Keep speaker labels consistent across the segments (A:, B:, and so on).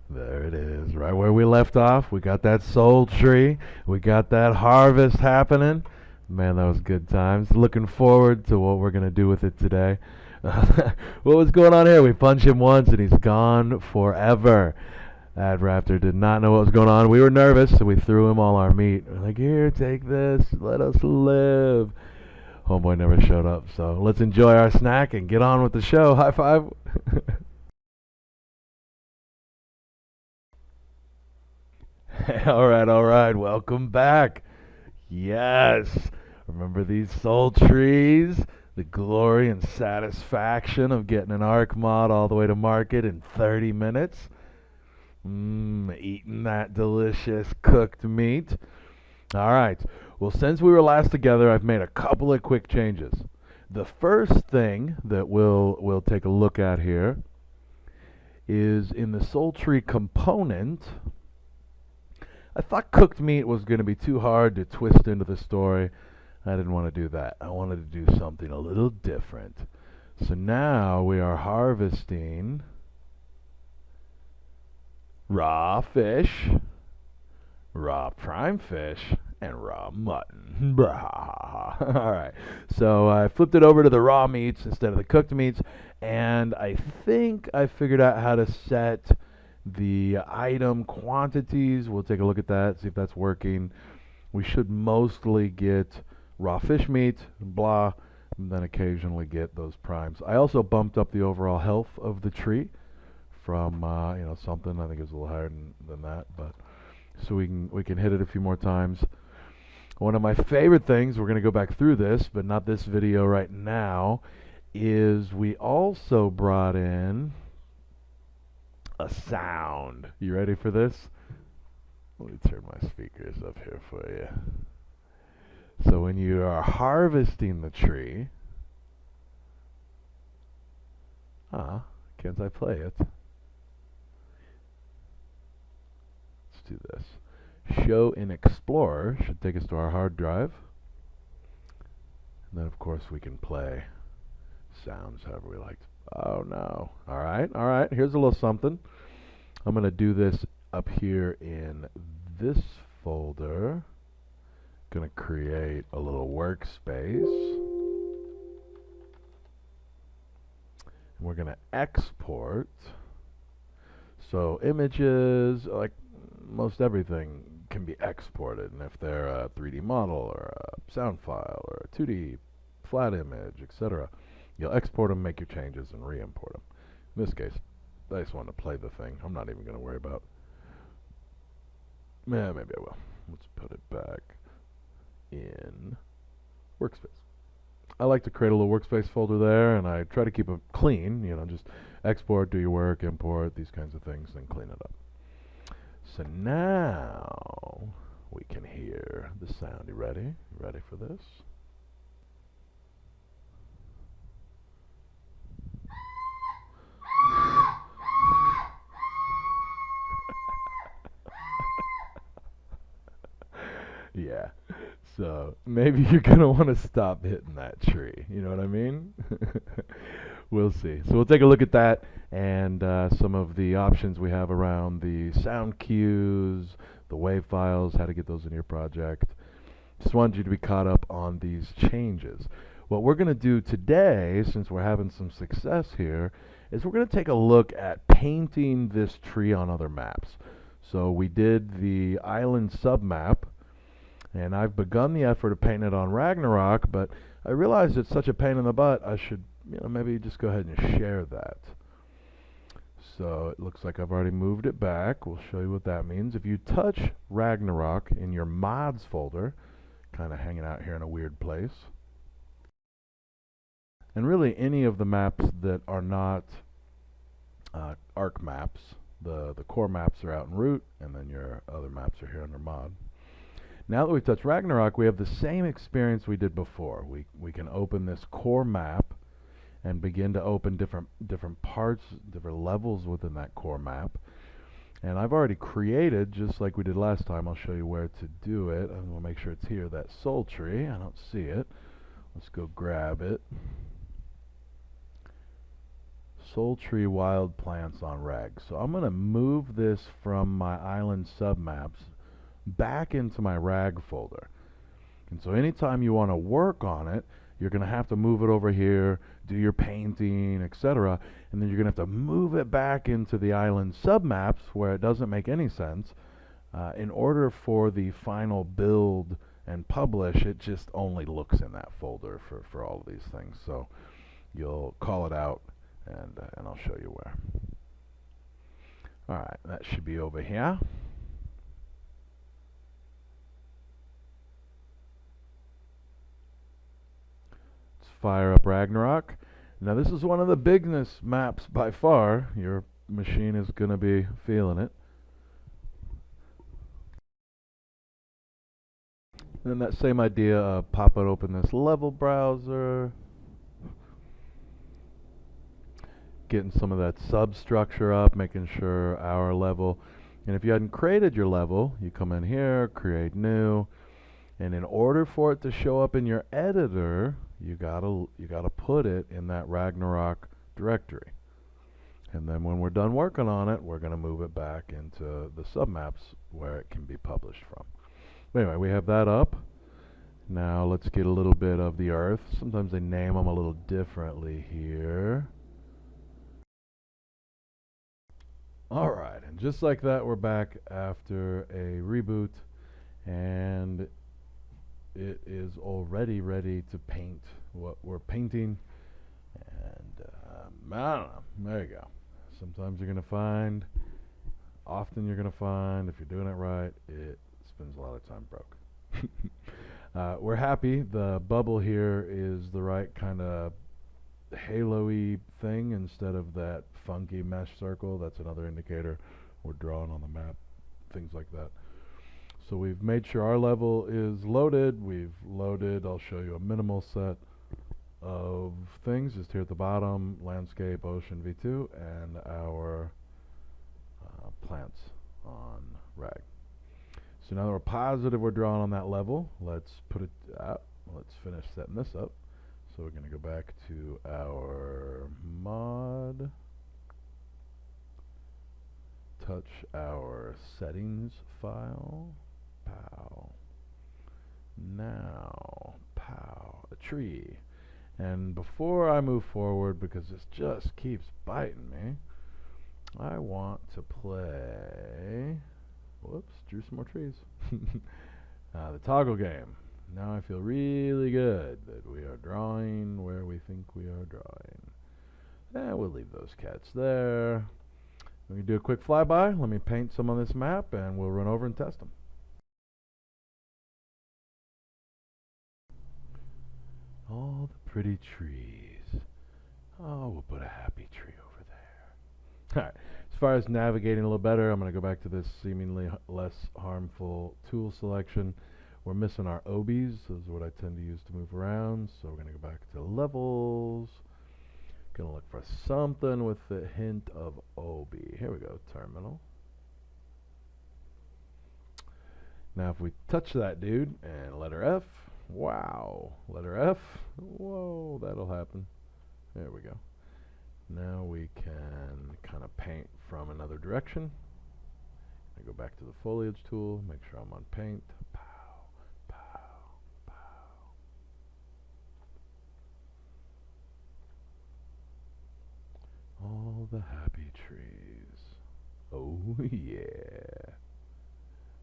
A: There it is, right where we left off. We got that soul tree. We got that harvest happening. Man, that was good times. Looking forward to what we're going to do with it today. What was going on here? We punch him once and he's gone forever. That raptor did not know what was going on. We were nervous, so we threw him all our meat. We're like, here, take this. Let us live. Homeboy never showed up, so let's enjoy our snack and get on with the show. High five. All right. Welcome back. Yes. Remember these soul trees? The glory and satisfaction of getting an ARC mod all the way to market in 30 minutes? Eating that delicious cooked meat. All right. Well, since we were last together, I've made a couple of quick changes. The first thing that we'll take a look at here is in the soul tree component. I thought cooked meat was going to be too hard to twist into the story. I didn't want to do that. I wanted to do something a little different. So now we are harvesting raw fish, raw prime fish, and raw mutton. All right. So I flipped it over to the raw meats instead of the cooked meats, and I think I figured out how to set the item quantities. We'll take a look at that, see if that's working. We should mostly get raw fish meat, blah, and then occasionally get those primes. I also bumped up the overall health of the tree from something. I think it was a little higher than that, but so we can hit it a few more times. One of my favorite things, we're going to go back through this, but not this video right now, is we also brought in a sound. You ready for this? Let me turn my speakers up here for you. So when you are harvesting the tree, can't I play it? Let's do this. Show in Explorer should take us to our hard drive. And then of course we can play sounds however we like. Oh no. All right. Here's a little something. I'm going to do this up here in this folder. Going to create a little workspace. And we're going to export. So images, like most everything, can be exported. And if they're a 3D model or a sound file or a 2D flat image, etc., you'll export them, make your changes, and re-import them. In this case, I just want to play the thing. I'm not even going to worry about. Maybe I will. Let's put it back in workspace. I like to create a little workspace folder there, and I try to keep it clean. Just export, do your work, import, these kinds of things, then clean it up. So now we can hear the sound. You ready? You ready for this? Yeah. So maybe you're going to want to stop hitting that tree. You know what I mean? We'll see. So we'll take a look at that and some of the options we have around the sound cues, the wave files, how to get those in your project. Just wanted you to be caught up on these changes. What we're going to do today, since we're having some success here, is we're going to take a look at painting this tree on other maps. So we did the island submap, and I've begun the effort of painting it on Ragnarok, but I realized it's such a pain in the butt, I should maybe just go ahead and share that. So it looks like I've already moved it back. We'll show you what that means. If you touch Ragnarok in your mods folder, kind of hanging out here in a weird place, and really any of the maps that are not ARC maps, the core maps are out in root, and then your other maps are here under mod. Now that we've touched Ragnarok, we have the same experience we did before. We can open this core map and begin to open different parts, different levels within that core map. And I've already created, just like we did last time, I'll show you where to do it. I'm going to make sure it's here, that soul tree. I don't see it. Let's go grab it. sultry wild plants on reg. So I'm going to move this from my island submaps back into my rag folder. And so anytime you want to work on it, you're going to have to move it over here, do your painting, etc. And then you're going to have to move it back into the island submaps where it doesn't make any sense. In order for the final build and publish, it just only looks in that folder for all of these things. So you'll call it out, and I'll show you where. All right, that should be over here. Let's fire up Ragnarok. Now this is one of the biggest maps by far. Your machine is going to be feeling it. And that same idea of pop it open this level browser, getting some of that substructure up, making sure our level. And if you hadn't created your level, you come in here, create new, and in order for it to show up in your editor, you gotta put it in that Ragnarok directory. And then when we're done working on it, we're gonna move it back into the submaps where it can be published from. Anyway, we have that up. Now let's get a little bit of the earth. Sometimes they name them a little differently here. Alright, and just like that, we're back after a reboot, and it is already ready to paint what we're painting. And I don't know, there you go. Sometimes you're going to find, often you're going to find, if you're doing it right, it spends a lot of time broke. We're happy. The bubble here is the right kind of halo-y thing instead of that funky mesh circle. That's another indicator we're drawing on the map, things like that. So we've made sure our level is loaded. We've loaded, I'll show you a minimal set of things just here at the bottom, landscape, ocean v2, and our plants on rag. So now that we're positive we're drawing on that level, let's put it out. Let's finish setting this up. So we're going to go back to our mod, touch our settings file, pow. Now, pow, a tree. And before I move forward, because this just keeps biting me, I want to play, whoops, drew some more trees. The toggle game. Now I feel really good that we are drawing where we think we are drawing. And we'll leave those cats there. We can do a quick flyby. Let me paint some on this map and we'll run over and test them. All the pretty trees. Oh, we'll put a happy tree over there. Alright, as far as navigating a little better, I'm going to go back to this seemingly less harmful tool selection. We're missing our obies. Those are what I tend to use to move around. So we're going to go back to levels. Going to look for something with a hint of obi. Here we go, terminal. Now if we touch that dude and letter F, wow, letter F, whoa, that'll happen. There we go. Now we can kind of paint from another direction. I go back to the foliage tool, make sure I'm on paint. Pow, pow, pow. All the happy trees. Oh yeah.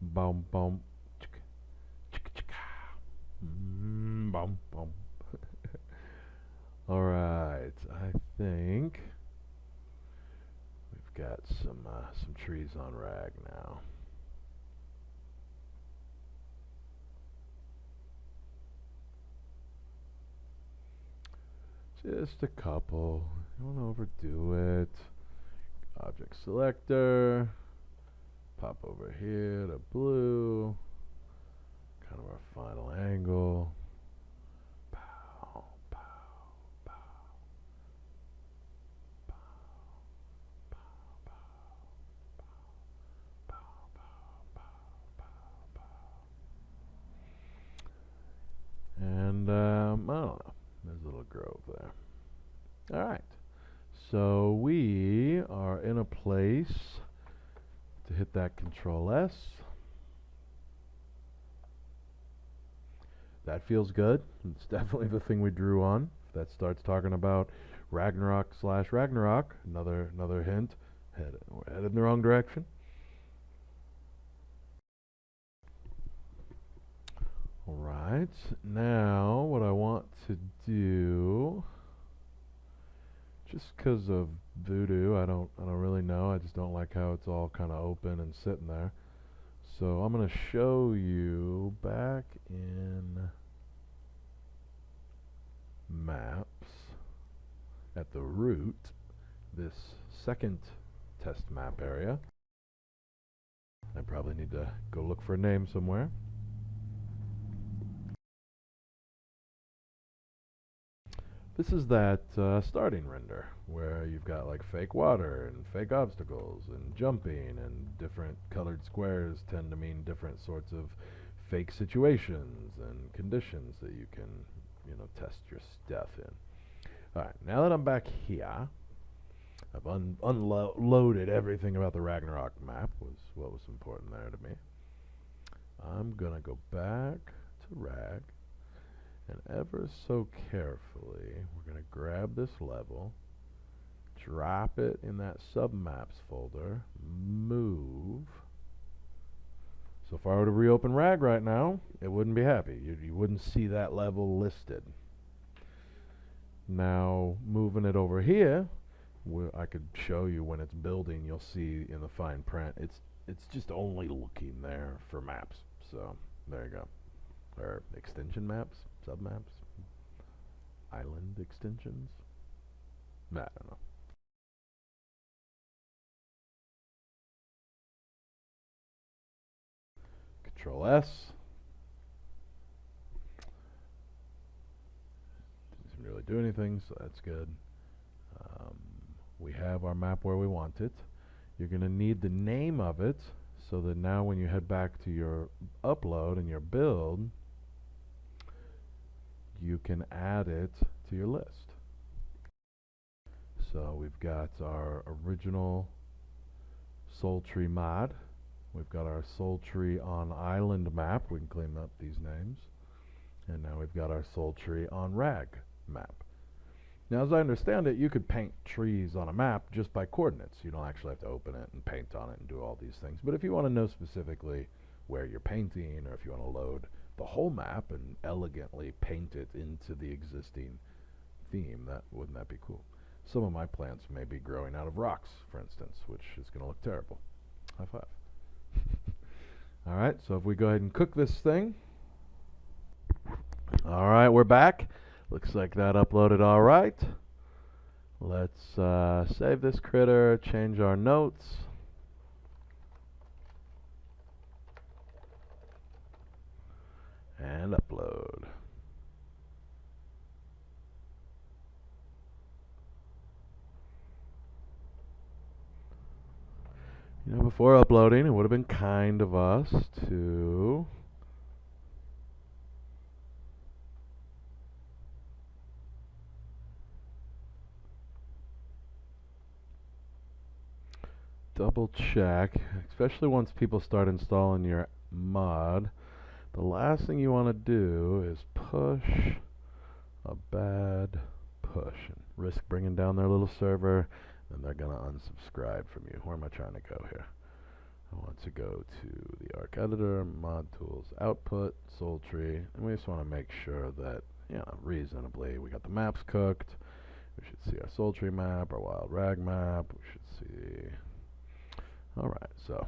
A: Boom, boom. Chicka, chicka, chicka. Boom, boom. All right, I think we've got some trees on rag now. Just a couple. Don't overdo it. Object selector. Pop over here to blue. Kind of our final angle. Pow, pow, pow. Pow, pow, pow, pow, pow, pow, pow, pow. And I don't know. There's a little grove there. Alright. So are in a place to hit that Control S. That feels good. It's definitely the thing we drew on. If that starts talking about Ragnarok / Ragnarok, another hint. We're headed in the wrong direction. Alright, now what I want to do, just because of voodoo, I don't really know. I just don't like how it's all kind of open and sitting there. So I'm going to show you back in maps at the root, this second test map area. I probably need to go look for a name somewhere. This is that starting render where you've got like fake water and fake obstacles and jumping, and different colored squares tend to mean different sorts of fake situations and conditions that you can, test your stuff in. Alright, now that I'm back here, I've unloaded everything about the Ragnarok map, was what was important there to me. I'm gonna go back to Rag, and ever so carefully, we're going to grab this level, drop it in that submaps folder, move. So if I were to reopen Rag right now, it wouldn't be happy. You wouldn't see that level listed. Now, moving it over here, I could show you when it's building. You'll see in the fine print, it's just only looking there for maps. So there you go. Or extension maps, submaps, island extensions. I don't know. Control S. Doesn't really do anything, so that's good. We have our map where we want it. You're going to need the name of it so that now when you head back to your upload and your build, you can add it to your list. So we've got our original Soul Tree mod. We've got our Soul Tree on Island map. We can clean up these names. And now we've got our Soul Tree on Rag map. Now, as I understand it, you could paint trees on a map just by coordinates. You don't actually have to open it and paint on it and do all these things. But if you want to know specifically where you're painting, or if you want to load the whole map and elegantly paint it into the existing theme, wouldn't that be cool? Some of my plants may be growing out of rocks, for instance, which is going to look terrible. High five. Alright, so if we go ahead and cook this thing. Alright, we're back. Looks like that uploaded alright. Let's save this critter, change our notes. And upload. Before uploading, it would have been kind of us to double check, especially once people start installing your mod. The last thing you want to do is push a bad push and risk bringing down their little server, and they're going to unsubscribe from you. Where am I trying to go here? I want to go to the Arc Editor, Mod Tools, Output, Soul Tree, and we just want to make sure that, reasonably, we got the maps cooked. We should see our Soul Tree map, our Wild Rag map. We should see. Alright, so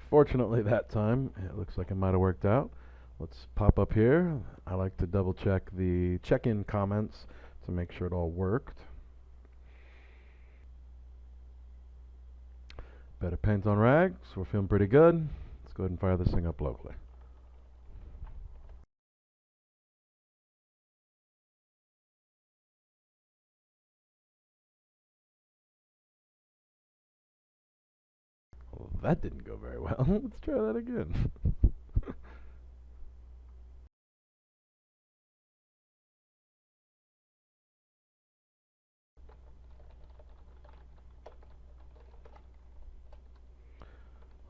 A: fortunately that time, it looks like it might have worked out. Let's pop up here. I like to double check the check-in comments to make sure it all worked. Better paint on Rag, so we're feeling pretty good. Let's go ahead and fire this thing up locally. Well, that didn't go very well. Let's try that again.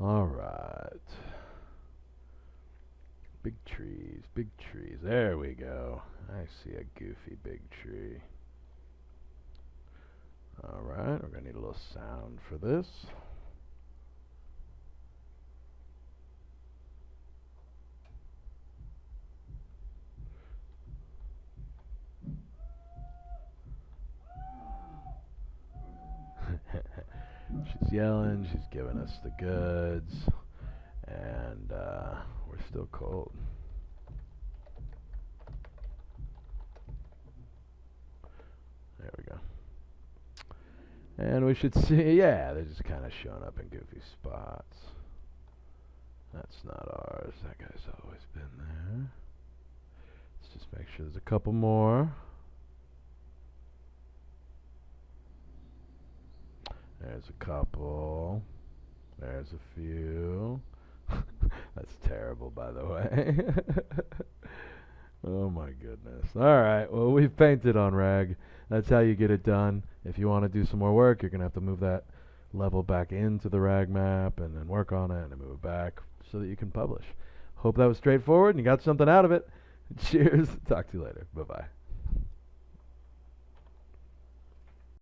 A: All right. Big trees, big trees. There we go. I see a goofy big tree. All right, we're going to need a little sound for this. She's yelling, she's giving us the goods, and we're still cold. There we go. And we should see, yeah, they're just kind of showing up in goofy spots. That's not ours. That guy's always been there. Let's just make sure there's a couple more. There's a couple. There's a few. That's terrible, by the way. Oh my goodness. Alright, well, we've painted on Rag. That's how you get it done. If you want to do some more work, you're going to have to move that level back into the Rag map and then work on it and then move it back so that you can publish. Hope that was straightforward and you got something out of it. Cheers. Talk to you later. Bye-bye.